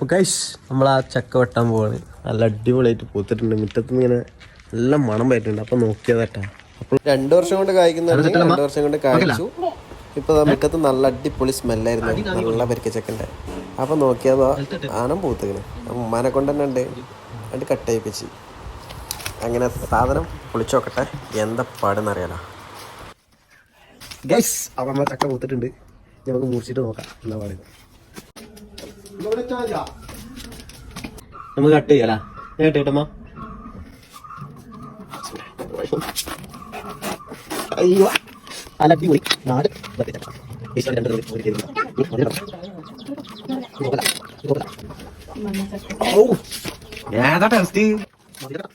അപ്പോൾ ഗൈസ് നമ്മൾ ആ ചക്ക വെട്ടാൻ പോവാണ്. നല്ല അടിപൊളിയായിട്ട് പൂത്തിട്ടുണ്ട്. മുറ്റത്ത് ഇങ്ങനെ നല്ല മണം പറ്റുന്നുണ്ട്. അപ്പോൾ നോക്കിയതാട്ടാ. അപ്പോൾ 2 വർഷം കൊണ്ട് കായ്ക്കുന്നുണ്ട്. 2 വർഷം കൊണ്ട് കായ്ച്ചു. ഇപ്പോൾ മുറ്റത്ത് നല്ല അടിപൊളി സ്മെല്ലായിരുന്നു. നല്ല പരിക്കച്ചക്കൻ്റെ. അപ്പോൾ നോക്കിയതാ ആനം പൂത്തുകയാണ്. ഉമ്മാനെ കൊണ്ട് തന്നെ ഉണ്ട്. അത് കട്ട് ചെയ്യിപ്പിച്ച് അങ്ങനെ സാധനം പൊളിച്ചു നോക്കട്ടെ എന്താ പാടെന്ന് അറിയാലോ. ഗൈസ് അവിടെ നമ്മൾ ചക്ക പൂത്തിട്ടുണ്ട്. നമുക്ക് മുറിച്ചിട്ട് നോക്കാം എന്താ പാടുന്നത്. നമുക്ക് കട്ട് ചെയ്യാലോ. ഞാൻ കട്ട് ചെയ്യട്ടമ്മ. അയ്യോ അലടിപൊളി നാട് ഏതാ ടേസ്റ്റ്. വയനാട്